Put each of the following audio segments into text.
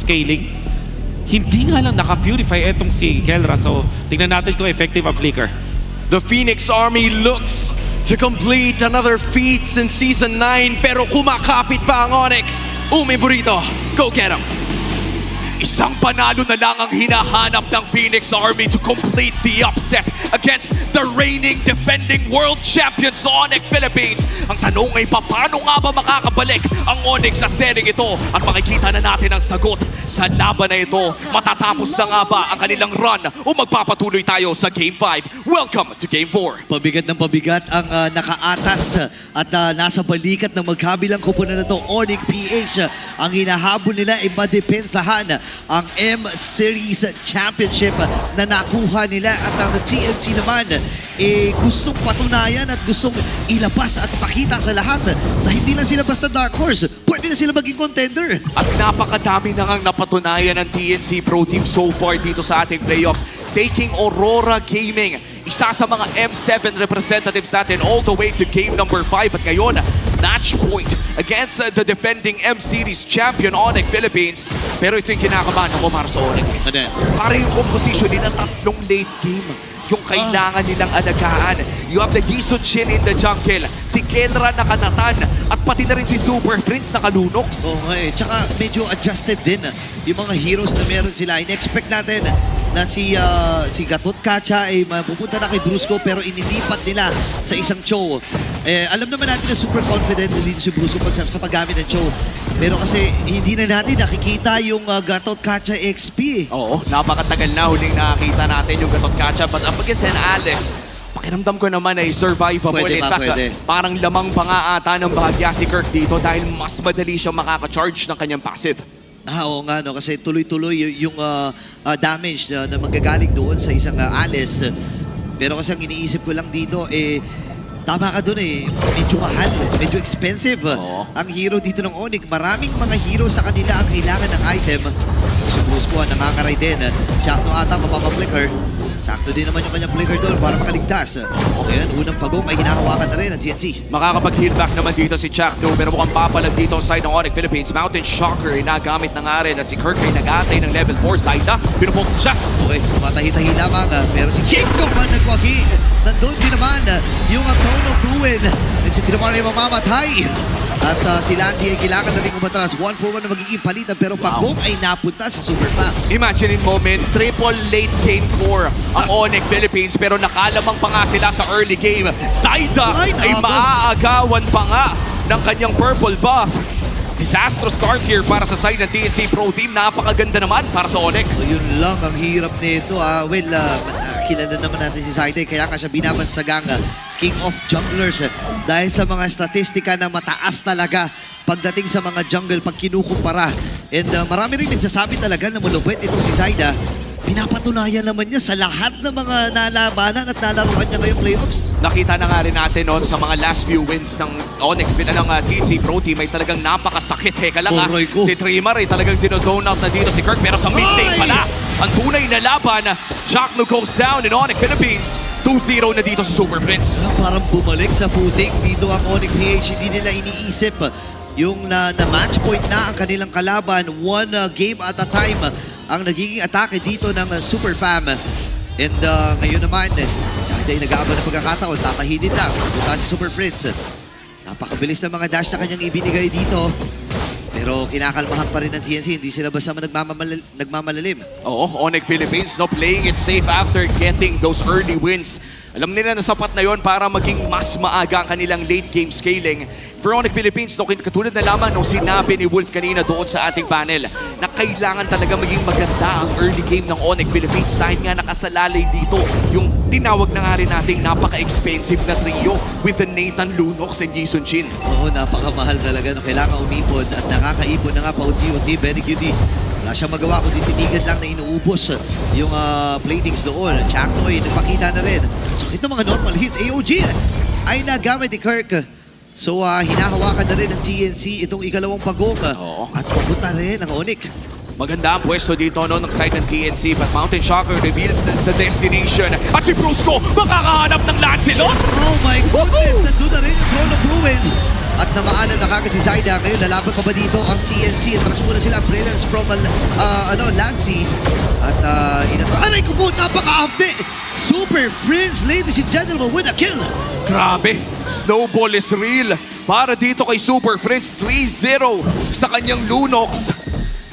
scaling. Hindi nga lang naka-purify etong si Kelra. So, tingnan natin kung effective ang flicker. The Phoenix Army looks to complete another feat in Season 9 pero kumakapit pa ang Onyx. Umi Burrito, go get him! Isang panalo na lang ang hinahanap ng Phoenix Army to complete the upset against the reigning defending world champions Onyx Philippines. Ang tanong ay paano nga ba makakabalik ang Onyx sa setting ito? At makikita na natin ang sagot sa laban na ito. Matatapos na nga ba ang kanilang run o magpapatuloy tayo sa Game 5? Welcome to Game 4. Pabigat ng pabigat ang nakaatas at nasa balikat ng magkabilang kupunan na to, Onyx PH. Ang hinahabol nila ay madepensahan ang M-Series Championship na nakuha nila at ang TNC naman gustong patunayan at gustong ilabas at pakita sa lahat na hindi lang sila basta dark horse, pwede na sila maging contender. At napakadami na ngang napatunayan ng TNC Pro Team so far dito sa ating playoffs. Taking Aurora Gaming, isa sa mga M7 representatives natin all the way to game number 5. At ngayon, match point against the defending M-Series champion Onyx Philippines. Pero ito yung kinakabahan ako para sa Onyx. Para yung composition nila tatlong late game. Yung kailangan nilang alagaan. You have the Gisun Shin in the jungle, si Kelra nakanatan, at pati na rin si Super Prince nakalunox. Okay, tsaka medyo adjusted din yung mga heroes na meron sila. In-expect natin na si Gatot Kacha ay mapupunta na kay Brusco pero inilipat nila sa isang show. Alam naman natin na super confident dito si Brusco sa paggamit ng show. Pero kasi hindi na natin nakikita yung Gatot Kacha XP. Oo, napakatagal na huling nakakita natin yung Gatot Kacha. But up against Alice, pakiramdam ko naman ay survivable. Pwede In pa, fact, pwede. parang lamang pa nga ata ng bahagya si Kirk dito dahil mas madali siyang makaka-charge ng kanyang passive. Oo nga, no? Kasi tuloy-tuloy yung damage na manggagaling doon sa isang Alice. Pero kasi ang iniisip ko lang dito, tama ka doon medyo mahal, medyo expensive. Oo. Ang hero dito ng Onyx, maraming mga hero sa kanila ang kailangan ng item. Si Brusco nangangaray din. Chakno ata mapapaflicker. Sakto din naman yung kanyang flicker doon para makaligtas. Ngayon, unang pagong ay hinahawakan na rin ang TNC. Makakapag-heal back naman dito si Chakno pero mukhang papalag dito ang side ng Onyx Philippines. Mountain Shocker ay nagamit na nga rin at si Kirk ay nag-aatay ng level 4 Zaida. Pinupok siya. Okay, matahi-tahi lamang. Pero si King Kong man nagwagi. Nandun din naman yung Throne of Ruin. At si Trimar ay mamamatay. At si Lancy ay kailangan na rin umatras. 1-4-1 na magiging palitan pero pagong ay napunta sa Super Pack. Imaginein mo, men, triple late game core ang Onyx Philippines pero nakalamang pa nga sila sa early game. Zaida Ay, ay nako. maaagawan pa nga ng kanyang purple buff. Disastrous start here para sa side ng TNC Pro Team. Napakaganda naman para sa Onyx. So yun lang ang hirap nito. Kilala naman natin si Zaida kaya nga siya binabansagang King of Junglers dahil sa mga statistika na mataas talaga pagdating sa mga jungle pag kinukumpara. And marami rin nagsasabi talaga na malupit itong si Zaida. Pinapatunayan naman niya sa lahat ng mga nalabanan at nalaruan niya ngayong playoffs. Nakita na nga rin natin noon sa mga last few wins ng Onyx ng TNC Pro Team ay talagang napakasakit. Teka lang Aray ko. si Trimar ay talagang sinozone out na dito si Kirk pero sa mid-lane Ay! pala. Ang tunay na laban, Chakno goes down in Onyx Philippines. 2-0 na dito sa Super Prince. Parang bumalik sa footing dito ang Onyx PH. Hindi nila iniisip yung na match point na ang kanilang kalaban. One game at a time ang nagiging atake dito ng Super Fam. And ngayon naman, Zaida ay nag-aabang ng pagkakataon. Tatahidin lang. Punta si Super Prince. Napakabilis ng mga dash na kanyang ibinigay dito. Pero kinakalmahan pa rin ng TNC. Hindi sila basta nagmamalalim. Oo, Onyx Philippines no playing it safe after getting those early wins. Alam nila na sapat na yon para maging mas maaga ang kanilang late game scaling. For Onyx Philippines, no, katulad na lamang nung sinabi ni Wolf kanina doon sa ating panel na kailangan talaga maging maganda ang early game ng Onyx Philippines dahil nga nakasalalay dito yung tinawag na nga rin nating napaka-expensive na trio with the Nathan Lunox and Gisun Shin. Oo, napakamahal talaga. No? Kailangan umipon at nakakaipon na nga pa unti-unti. Very cutie. Wala siyang magawa kundi tinigan lang na inuubos yung platings doon. Chakno ay nagpakita na rin. Sakit ng mga normal hits. AOG ay nagamit ni Kirk. So hinahawakan na rin ng TNC itong ikalawang pagong. Oo. At papunta rin ang Onyx. Maganda ang pwesto dito no, ng side ng TNC but Mountain Shocker reveals the destination. At si Brusco makakahanap ng Lancelot! Oh my goodness! Nandun na rin yung Throne of Ruins. at namaalam na kagad si Zaida. Ngayon, lalaban pa ba dito ang TNC? Atras muna sila, Brilliance from Lancy. At aray ko po, napaka-upde! Super Friends, ladies and gentlemen, with a kill! Grabe, snowball is real. Para dito kay Super Friends, 3-0 sa kanyang Lunox.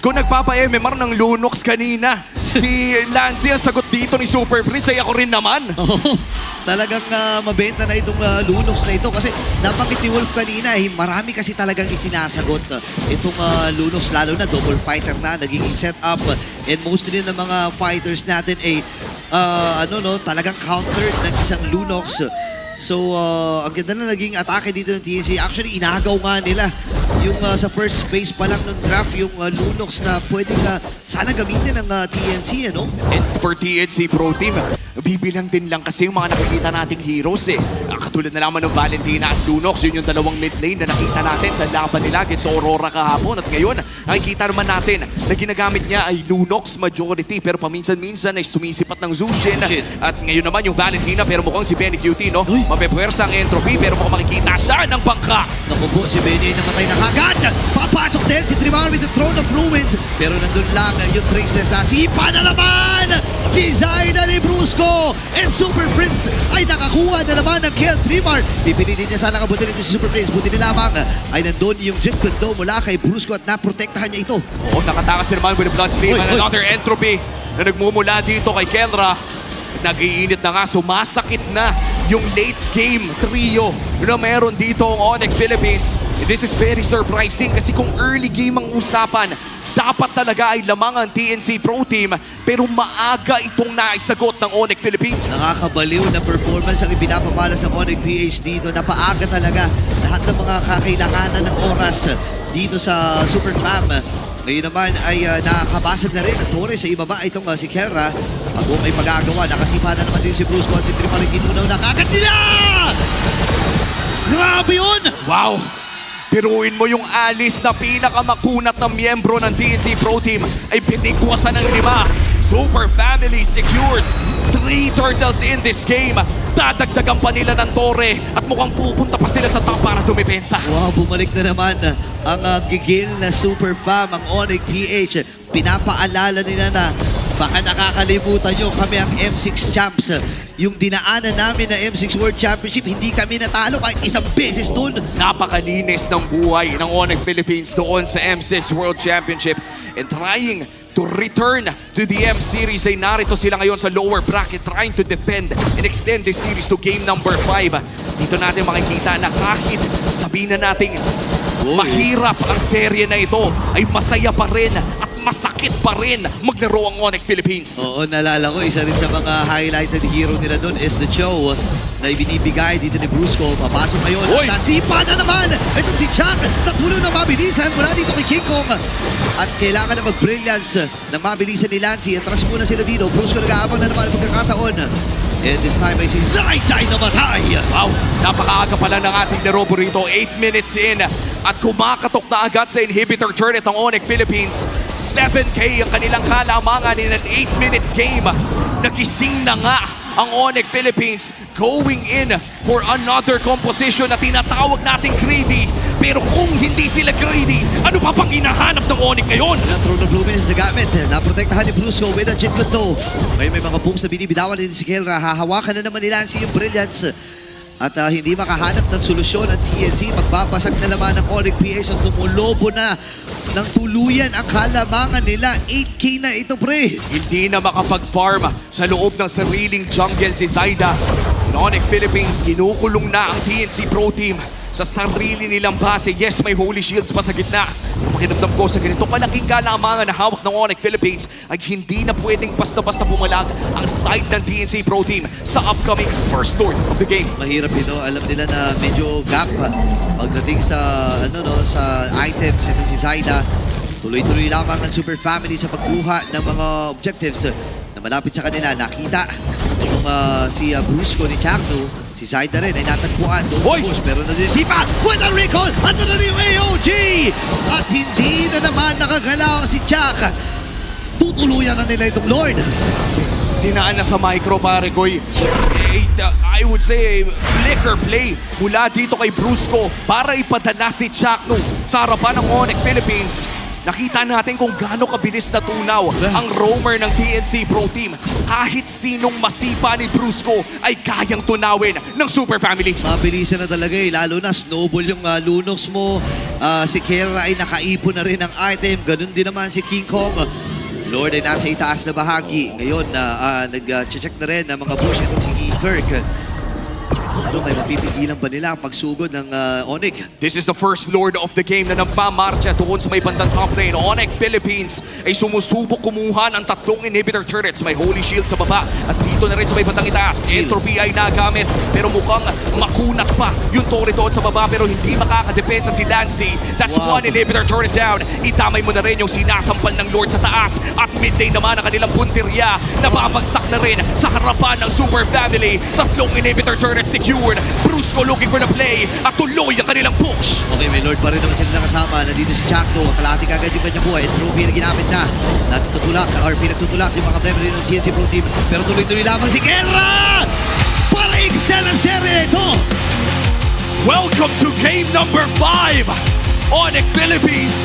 Kung nagpapa-MMR ng Lunox kanina, si Lancy ang sagot dito ni Super Friends ay ako rin naman. Oo, talagang mabenta na itong Lunox na ito kasi nabanggit ni Wolf kanina, marami kasi talagang isinasagot itong Lunox, lalo na double fighter na nagiging setup and mostly ng mga fighters natin ay talagang countered ng isang Lunox. So, ang ganda na naging atake dito ng TNC. Actually, inagaw nga nila yung sa first phase pa lang ng draft, yung Lunox na pwedeng sana gamitin ng TNC, ano? And for TNC Pro Team, bibilang din lang kasi yung mga nakikita nating heroes eh. Katulad na naman ng Valentina at Lunox, yun yung dalawang mid lane na nakita natin sa laban nila against Aurora kahapon. At ngayon, nakikita naman natin na ginagamit niya ay Lunox majority pero paminsan-minsan ay sumisipat ng Zushin. At ngayon naman yung Valentina pero mukhang si Benny QT, no? Mapepwersa ang entropy pero mukhang makikita siya ng bangka. Naku po, si Benny ay namatay na kagad. Papasok din si Trimar with the Throne of Ruins. Pero nandun lang yung Traceless na sipa na naman si Zaida ni Brusco. And Super Prince ay nakakuha na naman ng kill. Trimar, pipilitin niya sana kabuti nito si Super Prince. Buti na lamang ay nandun yung Jet Kundo mula kay Brusco at naprotektahan niya ito. Oo, nakatakas naman with the Blood Flame and another entropy na nagmumula dito kay Kelra. Nag-iinit na nga, sumasakit na yung late game trio na meron dito ang Onyx Philippines. This is very surprising kasi kung early game ang usapan, dapat talaga ay lamang ang TNC Pro Team pero maaga itong naisagot ng Onyx Philippines. Nakakabaliw na performance ang ipinapamalas ng Onyx PH dito. Napaaga talaga lahat ng mga kakailanganan ng oras dito sa Super Fam. Ngayon naman ay nakakabasag na rin ang Torres sa ibaba itong si Kelra. Ang buong ay magagawa. Nakasipa na naman din si Bruce Juan. Si Trimar ginunaw na kagad nila! Grabe yun! Wow! Piruin mo yung alis na pinakamakunat na miyembro ng TNC Pro Team ay pinikwasan ng 5. Super Family secures 3 turtles in this game. Dadagdagan pa nila ng Torre at mukhang pupunta pa sila sa top para dumipensa. Wow, bumalik na naman ang gigil na Super Fam, ang Onyx PH. Pinapaalala nila na baka nakakalimutan nyo kami ang M6 champs. Yung dinaanan namin na M6 World Championship, hindi kami natalo kahit isang beses dun. Napakalinis ng buhay ng Onyx Philippines doon sa M6 World Championship and trying to return to the M Series ay narito sila ngayon sa lower bracket trying to defend and extend this series to game number 5. Dito natin makikita na kahit sabihin na natin mahirap ang serye na ito ay masaya pa rin at masakit pa rin maglaro ang Onyx Philippines. Oo, nalala ko, isa rin sa mga highlighted hero nila doon is the Cho na ibinibigay dito ni Brusco. Papasok ngayon. Oy! Nasipa na naman! Ito si Chuck, natulong na mabilisan mula dito kay King Kong. At kailangan na mag-brilliance ng mabilisan ni Lancy. Atras muna sila dito. Brusco nag-aabang na naman ang pagkakataon. And this time ay si Zaida namatay. Wow, napakaaga pala ng ating laro rito. 8 minutes in at kumakatok na agad sa inhibitor turret ang Onyx Philippines. 7K ang kanilang kalamangan in an 8-minute game. Nagising na nga ang Onyx Philippines going in for another composition na tinatawag nating greedy. Pero kung hindi sila greedy, ano pa pang hinahanap ng Onyx ngayon? Ang Throne of Luminous na gamit. Naprotektahan ni Brusco with a Jet Kundo. May mga books na binibitawan din si Kelra. Hahawakan na naman ni Lancy yung brilliance. At hindi makahanap ng solusyon ang TNC. Magbabasag na naman ng Onyx PH at tumulobo na ng tuluyan ang halamangan nila. 8K na ito, pre. Hindi na makapag-farm sa loob ng sariling jungle si Zaida. Onyx Philippines, kinukulong na ang TNC Pro Team sa sarili nilang base. Yes, may Holy Shields pa sa gitna. Pakiramdam ko sa ganito malaking kalamangan na hawak ng Onyx Philippines ay hindi na pwedeng basta-basta pumalag ang side ng TNC Pro Team sa upcoming first turn of the game. Mahirap ito. Alam nila na medyo gap pagdating sa sa items itong si Zaida. Tuloy-tuloy lamang ang Super Family sa pagkuha ng mga objectives na malapit sa kanila. Nakita yung si Brusco ni Chakno. Si Zaida rin ay natagpuan doon sa push pero nadisipa with a recall at na yung AOG at hindi na naman nakagalaw si Chuck. Tutuluyan na nila itong Lord. Dinaan na sa micro pare Goy. I would say, flicker play mula dito kay Brusco para ipadala si Chakno sa harapan ng Onyx Philippines. Nakita natin kung gaano kabilis na tunaw ang roamer ng TNC Pro Team. Kahit sinong masipa ni Brusco ay kayang tunawin ng Super Family. Mabilisan na talaga eh, lalo na snowball yung Lunox mo. Si Kelra ay nakaipon na rin ng item, ganun din naman si King Kong. Lord ay nasa itaas na bahagi. Ngayon, nag-check na rin ng mga push itong si Kirk. Ano, may mapipigilan ba nila ang pagsugod ng Onyx? This is the first Lord of the game na nagmamarcha doon sa may bandang top lane. Onyx Philippines ay sumusubok kumuha ng 3 inhibitor turrets. May Holy Shield sa baba at dito na rin sa may bandang itaas. Entropy ay nagamit pero mukhang makunat pa yung turret doon sa baba pero hindi makakadepensa si Lancy. That's Wow. 1 inhibitor turret down. Itamay mo na rin yung sinasampal ng Lord sa taas at mid lane naman ang kanilang puntirya. Nababagsak na rin sa harapan ng Super Family. 3 inhibitor turrets secured. Brusco looking for the play at tuloy ang kanilang push. Okay, may Lord pa rin naman sila nakasama. Nandito si Chakto. Kalahati kagad yung kanyang buhay. Trophy na ginamit na. Natutulak or pinagtutulak yung mga member ng TNC Pro Team. Pero tuloy-tuloy lamang si Kelra! Para extend ang serye ito! Welcome to game number 5. Onyx Philippines